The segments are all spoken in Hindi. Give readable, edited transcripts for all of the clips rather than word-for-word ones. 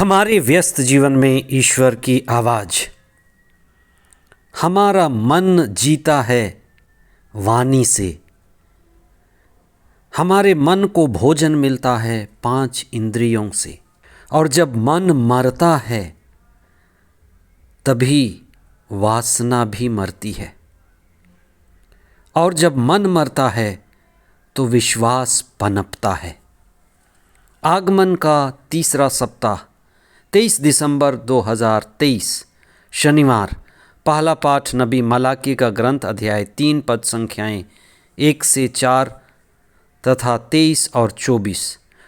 हमारे व्यस्त जीवन में ईश्वर की आवाज़। हमारा मन जीता है वाणी से। हमारे मन को भोजन मिलता है 5 इंद्रियों से। और जब मन मरता है तभी वासना भी मरती है। और जब मन मरता है तो विश्वास पनपता है। आगमन का तीसरा सप्ताह 23 दिसंबर 2023 शनिवार। पहला पाठ नबी मलाकी का ग्रंथ अध्याय 3 पद संख्याएं 1 से 4 तथा 23 और 24।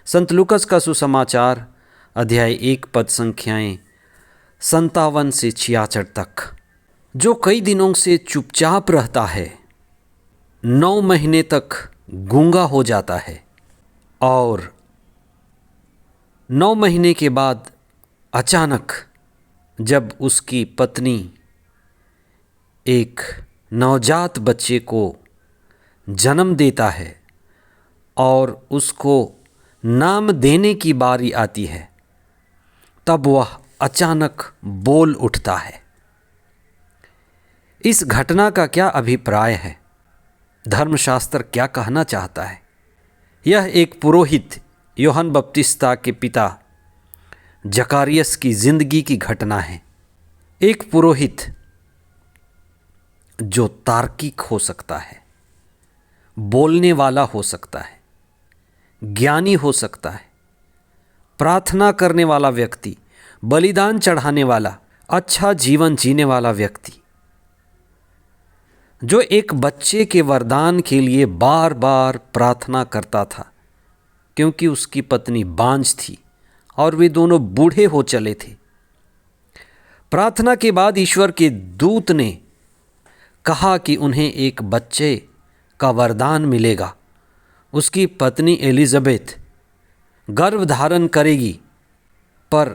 संत लूकस का सुसमाचार अध्याय 1 पद संख्याएं 57 से 66 तक। जो कई दिनों से चुपचाप रहता है 9 महीने तक गूंगा हो जाता है और 9 महीने के बाद अचानक जब उसकी पत्नी एक नवजात बच्चे को जन्म देता है और उसको नाम देने की बारी आती है, तब वह अचानक बोल उठता है। इस घटना का क्या अभिप्राय है? धर्मशास्त्र क्या कहना चाहता है? यह एक पुरोहित यूहन्ना बपतिस्ता के पिता जकारियस की जिंदगी की घटना है। एक पुरोहित जो तार्किक हो सकता है, बोलने वाला हो सकता है, ज्ञानी हो सकता है, प्रार्थना करने वाला व्यक्ति, बलिदान चढ़ाने वाला, अच्छा जीवन जीने वाला व्यक्ति, जो एक बच्चे के वरदान के लिए बार बार प्रार्थना करता था क्योंकि उसकी पत्नी बांझ थी और वे दोनों बूढ़े हो चले थे। प्रार्थना के बाद ईश्वर के दूत ने कहा कि उन्हें एक बच्चे का वरदान मिलेगा। उसकी पत्नी एलिजाबेथ गर्भ धारण करेगी। पर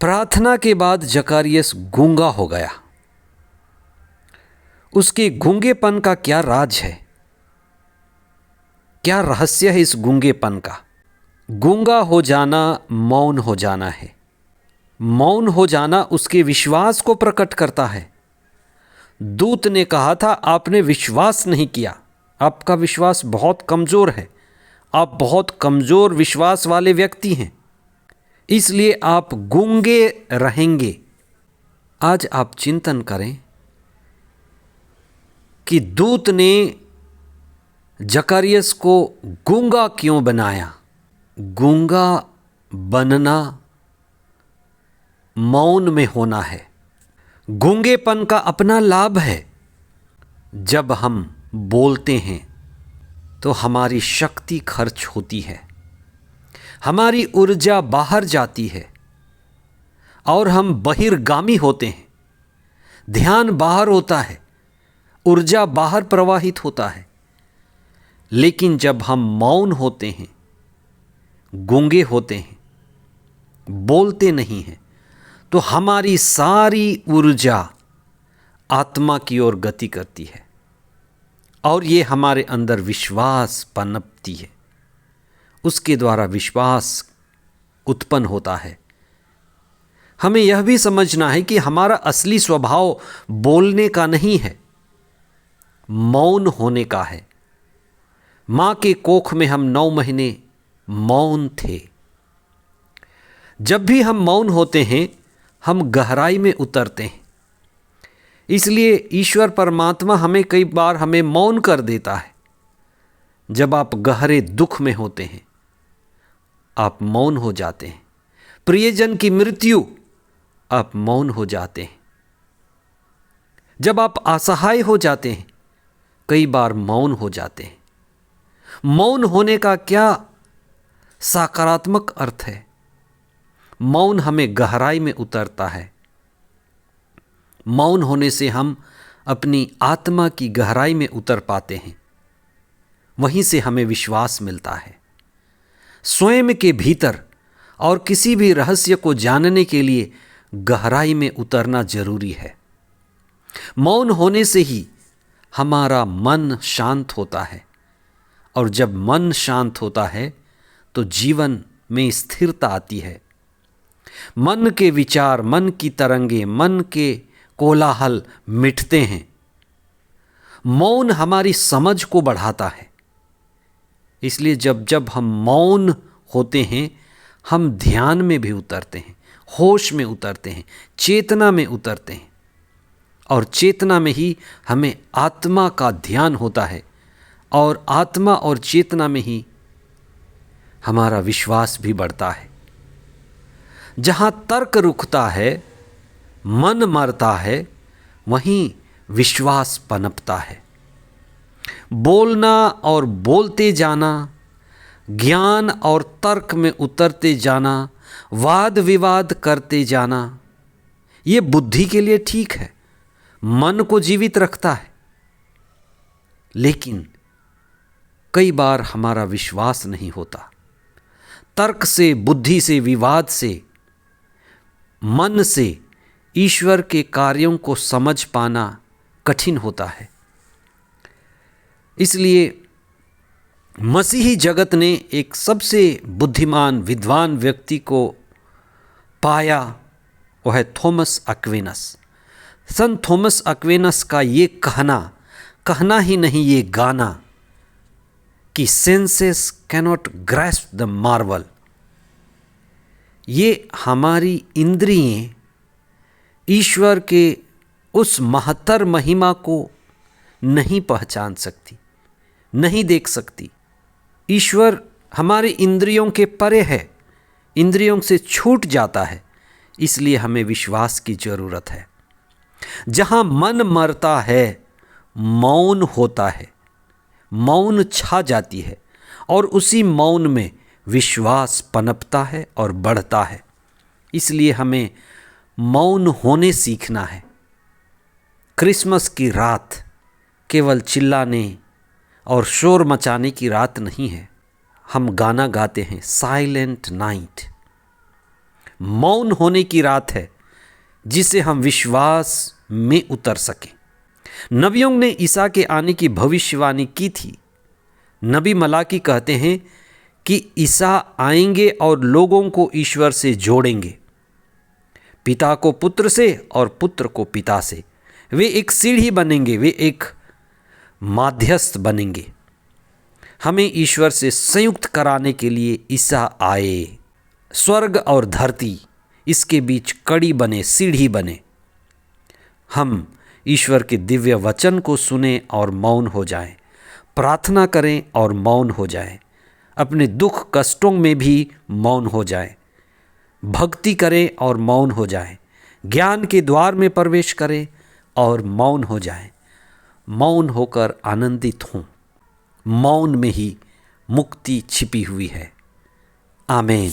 प्रार्थना के बाद जकारियस गूंगा हो गया। उसके गूंगेपन का क्या राज है? क्या रहस्य है इस गूंगेपन का? गूंगा हो जाना मौन हो जाना है। मौन हो जाना उसके विश्वास को प्रकट करता है। दूत ने कहा था, आपने विश्वास नहीं किया, आपका विश्वास बहुत कमज़ोर है, आप बहुत कमज़ोर विश्वास वाले व्यक्ति हैं, इसलिए आप गूंगे रहेंगे। आज आप चिंतन करें कि दूत ने जकारियस को गूंगा क्यों बनाया। गूंगा बनना मौन में होना है। गूंगेपन का अपना लाभ है। जब हम बोलते हैं तो हमारी शक्ति खर्च होती है, हमारी ऊर्जा बाहर जाती है और हम बहिर्गामी होते हैं। ध्यान बाहर होता है, ऊर्जा बाहर प्रवाहित होता है। लेकिन जब हम मौन होते हैं, गूंगे होते हैं, बोलते नहीं हैं, तो हमारी सारी ऊर्जा आत्मा की ओर गति करती है और ये हमारे अंदर विश्वास पनपती है। उसके द्वारा विश्वास उत्पन्न होता है। हमें यह भी समझना है कि हमारा असली स्वभाव बोलने का नहीं है, मौन होने का है। माँ के कोख में हम 9 महीने मौन थे। जब भी हम मौन होते हैं हम गहराई में उतरते हैं। इसलिए ईश्वर परमात्मा हमें कई बार हमें मौन कर देता है। जब आप गहरे दुख में होते हैं आप मौन हो जाते हैं। प्रियजन की मृत्यु, आप मौन हो जाते हैं। जब आप असहाय हो जाते हैं कई बार मौन हो जाते हैं। मौन होने का क्या सकारात्मक अर्थ है? मौन हमें गहराई में उतरता है। मौन होने से हम अपनी आत्मा की गहराई में उतर पाते हैं। वहीं से हमें विश्वास मिलता है। स्वयं के भीतर और किसी भी रहस्य को जानने के लिए गहराई में उतरना जरूरी है। मौन होने से ही हमारा मन शांत होता है और जब मन शांत होता है तो जीवन में स्थिरता आती है। मन के विचार, मन की तरंगे, मन के कोलाहल मिटते हैं। मौन हमारी समझ को बढ़ाता है। इसलिए जब जब हम मौन होते हैं, हम ध्यान में भी उतरते हैं, होश में उतरते हैं, चेतना में उतरते हैं। और चेतना में ही हमें आत्मा का ध्यान होता है, और आत्मा और चेतना में ही हमारा विश्वास भी बढ़ता है। जहाँ तर्क रुकता है, मन मरता है, वहीं विश्वास पनपता है। बोलना और बोलते जाना, ज्ञान और तर्क में उतरते जाना, वाद विवाद करते जाना, ये बुद्धि के लिए ठीक है, मन को जीवित रखता है। लेकिन कई बार हमारा विश्वास नहीं होता। तर्क से, बुद्धि से, विवाद से, मन से ईश्वर के कार्यों को समझ पाना कठिन होता है। इसलिए मसीही जगत ने एक सबसे बुद्धिमान, विद्वान व्यक्ति को पाया, वह है थॉमस एक्विनस। संत थॉमस एक्विनस का ये कहना ही नहीं, ये गाना कि senses cannot grasp the Marvel. ये हमारी इंद्रियें ईश्वर के उस महत्तर महिमा को नहीं पहचान सकती, नहीं देख सकती। ईश्वर हमारे इंद्रियों के परे है, इंद्रियों से छूट जाता है। इसलिए हमें विश्वास की ज़रूरत है। जहाँ मन मरता है, मौन होता है, मौन छा जाती है, और उसी मौन में विश्वास पनपता है और बढ़ता है। इसलिए हमें मौन होने सीखना है। क्रिसमस की रात केवल चिल्लाने और शोर मचाने की रात नहीं है। हम गाना गाते हैं, साइलेंट नाइट। मौन होने की रात है, जिसे हम विश्वास में उतर सकें। नबियों ने ईसा के आने की भविष्यवाणी की थी। नबी मलाकी कहते हैं कि ईसा आएंगे और लोगों को ईश्वर से जोड़ेंगे, पिता को पुत्र से और पुत्र को पिता से। वे एक सीढ़ी बनेंगे, वे एक माध्यस्थ बनेंगे। हमें ईश्वर से संयुक्त कराने के लिए ईसा आए। स्वर्ग और धरती, इसके बीच कड़ी बने, सीढ़ी बने। हम ईश्वर के दिव्य वचन को सुने और मौन हो जाएं, प्रार्थना करें और मौन हो जाएं, अपने दुख कष्टों में भी मौन हो जाएं, भक्ति करें और मौन हो जाएं, ज्ञान के द्वार में प्रवेश करें और मौन हो जाएं। मौन होकर आनंदित हों। मौन में ही मुक्ति छिपी हुई है। आमीन।